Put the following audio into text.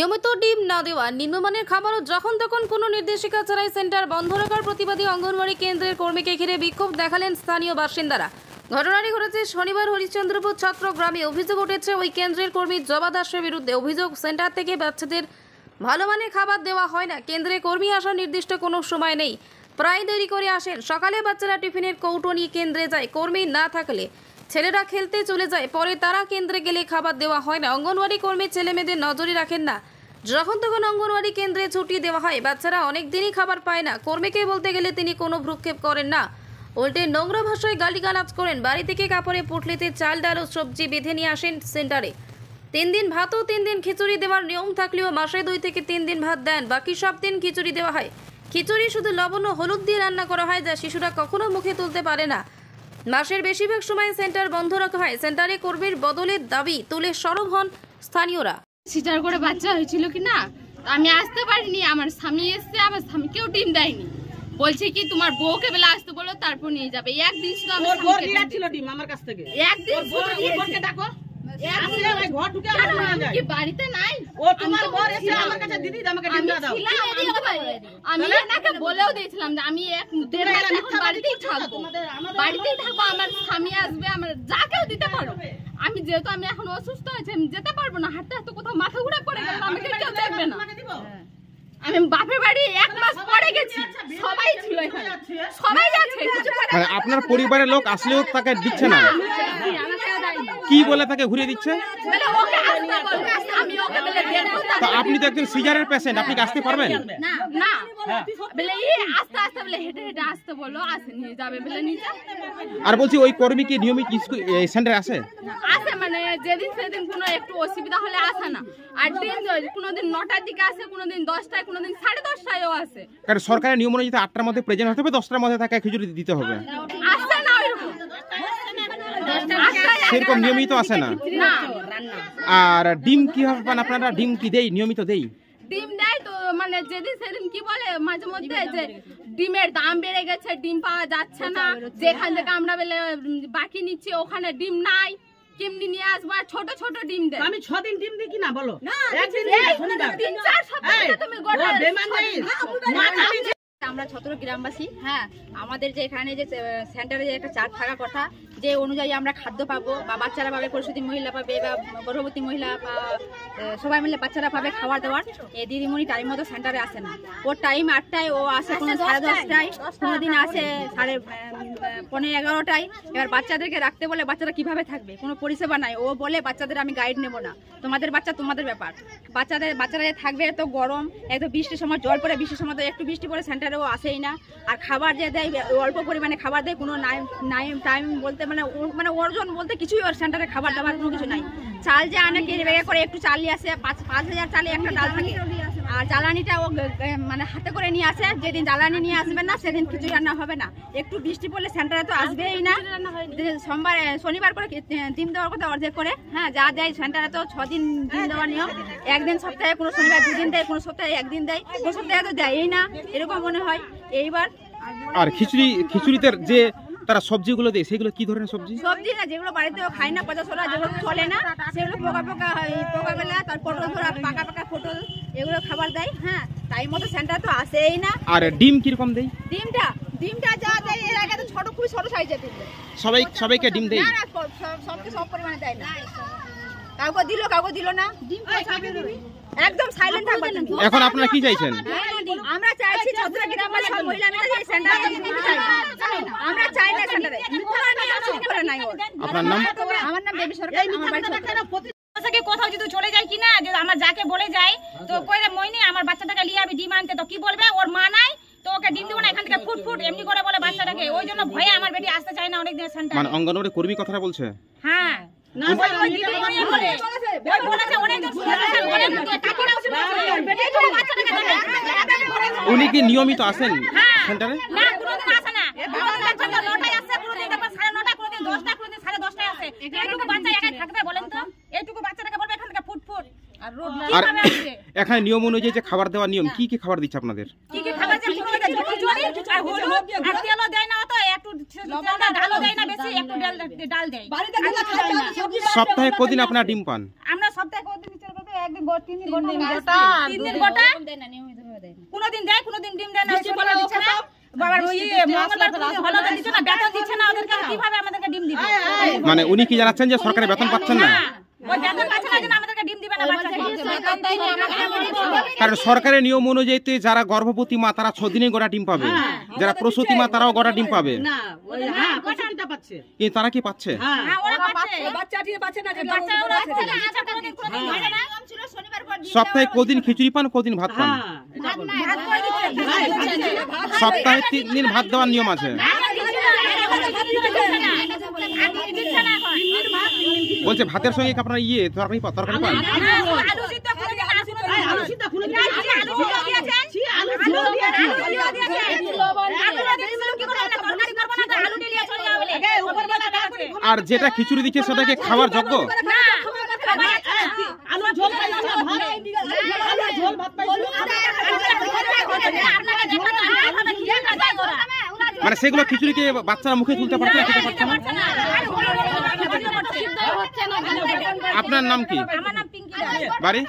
নিয়মিত ডিম না দেওয়া, নিম্নমানের খাবার ও যখন তখন কোনো নির্দেশিকা ছাড়াই সেন্টার বন্ধ রাখার প্রতিবাদী অঙ্গনওয়াড়ি কেন্দ্রের কর্মীকে ঘিরে বিক্ষোভ দেখালেন স্থানীয় বাসিন্দারা। ঘটনাটি ঘটেছে শনিবার হরিশ্চন্দ্রপুর ছত্রগ্রামে। অভিযোগ উঠেছে ওই কেন্দ্রের কর্মী জবা দাসের বিরুদ্ধে। অভিযোগ, সেন্টার থেকে বাচ্চাদের ভালো মানের খাবার দেওয়া হয় না। কেন্দ্রে কর্মী আসার নির্দিষ্ট কোনো সময় নেই, প্রায় দেরি করে আসেন। সকালে বাচ্চারা টিফিনের কৌটো নিয়ে কেন্দ্রে যায়, কর্মী না থাকলে ছেলেরা খেলতে চলে যায়, পরে তারা কেন্দ্রে গেলে খাবার দেওয়া হয় না। অঙ্গনওয়াড়ি কর্মী ছেলে মেয়েদের নজরে রাখেন না, যখন তখন অঙ্গনওয়াড়ি কেন্দ্রে ছুটি দেওয়া হয়। বাচ্চারা অনেক দিনই খাবার পায় না। কর্মীকে বলতে গেলে তিনি কোনো ভ্রুক্ষেপ করেন না, উল্টে নোংরা ভাষায় গালিগালাজ করেন। বাড়ি থেকে কাপড়ে পুটলিতে চাল ডাল ও সবজি বেঁধে নিয়ে আসেন সেন্টারে। 3 দিন ভাত ও 3 দিন খিচুড়ি দেওয়ার নিয়ম থাকলেও মাসে 2 থেকে 3 দিন ভাত দেন, বাকি সব দিন খিচুড়ি দেওয়া হয়। খিচুড়ি শুধু লবণ ও হলুদ দিয়ে রান্না করা হয়, যা শিশুরা কখনো মুখে তুলতে পারে না। মাসের বেশিরভাগ সময় সেন্টার বন্ধ রাখা হয়। সেন্টারে কর্মীর বদলের দাবি তুলে সরব হন স্থানীয়রা। সিজার করে বাচ্চা হয়েছিল কি না, আমি আসতে পারিনি। আমার স্বামী এসছে, আমার স্বামীকেও ডিম দেয়নি। বলছে কি তোমার বউকে বেলা আসতে বলো, তারপর নিয়ে যাবে। একদিন শুধু আমার ডিম আমার কাছ থেকে একদিন ডাকো বাড়িতে নাই। আমি এনাকে বলেও দিয়েছিলাম যে আমি 1.5 মাস এখন বাড়িতেই থাকবো, আমার স্বামী আসবে, আমার যাকেও দিতে পারো। আমি যেহেতু আমি এখন অসুস্থ আছি, আমি যেতে পারবো না। হাঁটতে হাঁটতে কোথাও মাথা ঘুরে পড়ে গেল, আমাকে কেউ দেখবে না। আমি বাপের বাড়ি 1 মাস পরে গেছি, সবাই ছিল এখানে, সবাই আছে। আপনার পরিবারের লোক আসলেও তাকে দিচ্ছে না, কি বলে তাকে ঘুরিয়ে দিচ্ছে? তো আপনি তো একজন সিজারের পেশেন্ট, আপনি আসতে পারবেন না? না বলে আস্তে আস্তে বলে হেঁটে হেঁটে আসতে বলো, আসে নিয়ে যাবে বলে নিয়ে যাবে। আর বলছি ওই কর্মী কি নিয়মিত সেন্টারে আসে? আসে মানে যেদিন সেদিন কোনো একটু অসুবিধা হলে আসে না। আর দিন কোনোদিন 9টার দিকে আসে, কোনোদিন 10টায়, কোনোদিন 10:30টায়ও আসে। কারণ সরকারের নিয়ম অনুযায়ী 8টার মধ্যে প্রেজেন্ট হতে হবে, 10টার মধ্যে তাকে খিচুড়ি দিতে হবে। আসে না ওইরকম, সেরকম নিয়মিত আসে না। আর ডিম কিভাবে পান আপনারা? ডিম কি দেই? নিয়মিত দেই? ডিম দেয় তো, মানে যেদিন সেদিন কি বলে মাঝে মধ্যে যে ডিমের দাম বেড়ে গেছে, ডিম পাওয়া যাচ্ছে না। যেখান থেকে আমরা বলে বাকি নিচ্ছি ওখানে ডিম নাই, কেমনি নিয়ে আসবা? ছোট ছোট ডিম দেয়। আমি 6 দিন ডিম দিই কিনা বলো? একদিন 3-4 সপ্তাহ তুমি গোটা আমরা ছত্র গ্রামবাসী। হ্যাঁ, আমাদের যে এখানে যে সেন্টারে যে একটা চার্ট থাকা কথা, যে অনুযায়ী আমরা খাদ্য পাবো বা বাচ্চারা পাবে, পরিশুদ্ধ মহিলা পাবে বা গর্ভবতী মহিলা বা সবাই মিলে বাচ্চারা পাবে খাবার দেওয়ার, এই দিদিমণি টাইম মতো সেন্টারে আসে না। ওর টাইম 8টায়, ও আসে কোনো 10:30টায়, কোনোদিন আসে 11:30টায়। এবার বাচ্চাদেরকে রাখতে বলে বাচ্চারা কিভাবে থাকবে? কোনো পরিষেবা নাই। ও বলে বাচ্চাদের আমি গাইড নেব না, তোমাদের বাচ্চা তোমাদের ব্যাপার। বাচ্চারা থাকবে তো গরম, একদম বৃষ্টির সময় জল পড়ে, বৃষ্টির সময় তো একটু বৃষ্টি পড়ে সেন্টারে ও আসেই না। আর খাবার যে দেয় অল্প পরিমাণে খাবার দেয়, কোনো টাইম বলতে মানে ওজন বলতে কিছুই ওর সেন্টারে খাবার দাবার কোনো কিছু নাই। চাল যে আনে কেজি ব্যাগে করে, একটু চাল নিয়ে আসে, 5,000 চালে একটা ডাল থাকে। আর জ্বালানিটা ও মানে হাতে করে নিয়ে আসে। যেদিন জ্বালানি নিয়ে আসবে না সেদিন খিচুড়ি রান্না হবে না। একটু বৃষ্টি পড়লে সেন্টারে তো আসবেই না। শনিবার করে ডিম দেওয়ার কথা অর্ধেক করে। হ্যাঁ, যা দেয় সেন্টারে তো 6 দিন ডিম দেওয়ার নিয়ম। একদিন সপ্তাহে, কোনো শনিবার 2 দিন দেয়, কোনো সপ্তাহে 1 দিন দেয়, কোনো সপ্তাহে তো দেয়ই না, এরকম মনে হয় এইবার। আর খিচুড়িতে যে তারা সবজিগুলো দেয়, সেগুলো কি ধরনের সবজি? সবজি না, যেগুলো বাড়িতেও খায় না, পচাশোরা যেগুলো চলে না, সেগুলো পোকা বেলা, তার পটল ধরা, পাকা পটল, এগুলো খাবার দেয়। হ্যাঁ, টাইম মতো সেন্টার তো আসেই না। আর ডিম কিরকম দেয়? ডিমটা যা দেয়, এর আগে তো খুবই ছোট সাইজের ডিম দেয়। সবাইকে ডিম দেয়? না, সবকে সব পরিমাণে দেয় না। কাউকে দিল না। ডিম একদম সাইলেন্ট থাকবে। এখন আপনারা কি চাইছেন? আমরা চাইছি ছত্র গ্রামবাসী সব মহিলা মিলে যে সেন্টারে দিতে চাই। আমরা চাই না সেন্টারে করে নাই। আপনার নাম? আমার নাম দেবী সরকার। আমার বাড়ি ছত্র। কোথাও যদি চলে যায় কিনা, যে আমার যাকে বলে যায় তো কইলে মইনি আমার বাচ্চাটাকে নিয়ে আমি ডিম আনতে, তো কি বলবে? ওর মা নাই তো ওকে ডিম দেবো না, এখান থেকে ফুট এমনি করে বলে বাচ্চাটাকে। ওই জন্য ভয়ে আমার বেটি আসতে চায় না অনেক দিন সেন্টারে। মানে অঙ্গনওয়াড়ি কর্মী কথাটা বলছে? হ্যাঁ, উনি কি নিয়মিত আসেন সেন্টারে? না, কোনোদিন আসে না। 9টায় আসে, কোনোদিন 9:30, কোনোদিন 10টা, কোনোদিন 10:30টায় আসে। এইটুকু বাচ্চা একাই থাকবে বলেন তো? এইটুকু বাচ্চাটাকে বলবে এখান থেকে ফুট। আর এখানে নিয়ম অনুযায়ী যে খাবার দেওয়ার নিয়ম, কি কি খাবার দিচ্ছে আপনাদের? কি খাবার দেয়? আর হলুদ আর তেলও দেয় না, তো একটু ডালও দেয় না বেশি, একটু ডাল দেয়। সপ্তাহে কদিন আপনারা ডিম পান? আমরা সপ্তাহে কদিন কোনোদিন দেয় কোনোদিন ডিম দেয় না, শুক্রবার দিচ্ছে না, বাবার ওই মঙ্গলবার কোনোদিন হলুদ দিচ্ছে না, বেতন দিচ্ছে না ওদেরকে, কিভাবে আমাদেরকে ডিম দিবে? মানে উনি কি জানাচ্ছেন যে সরকারি বেতন পাচ্ছেন না? ওই বেতন পাচ্ছে না জন্য আমাদেরকে ডিম দিবে না বাচ্চাকে। কারণ সরকারের নিয়ম অনুযায়ী যারা গর্ভবতী মা তারা 6 দিনে গোটা ডিম পাবে, যারা প্রসূতি মা তারাও গোটা ডিম পাবে, কিন্তু তারা কি পাচ্ছে? হ্যাঁ, ওরা পাচ্ছে, বাচ্চা ওরা পাচ্ছে না, আচ্ছা কোনোদিন হয় না। সপ্তাহে কদিন খিচুড়ি পান, কদিন ভাত পান? ভাত করে দিচ্ছে। সপ্তাহে 3 দিন ভাত দেওয়ার নিয়ম আছে। বলছে ভাতের সঙ্গে কি আপনারা তরকারি তরকারি পান? আলু সিদ্ধ করে দিয়ে আলু সিদ্ধ করে দিয়ে আলু দিয়েছে, কি করে আমরা তরকারি করব না, তো আলু দিয়ে চলে যাবে বলে উপর বেলা রাখছে। আর যেটা খিচুড়ি দিচ্ছে সেটাকে খাওয়ার যোগ্য? না আলু ঝোল পাইছে, ভাত আলু ঝোল ভাত পাইছে, আপনারা দেখা তো ভাবে খেয়ে না যায় ওরা, মানে সেগুলো খিচুড়িকে বাচ্চারা মুখে তুলতে পারছে না, খেতে পারছে না। আপনার নাম কি? আমার নাম পিঙ্কি দাস। বাড়ি?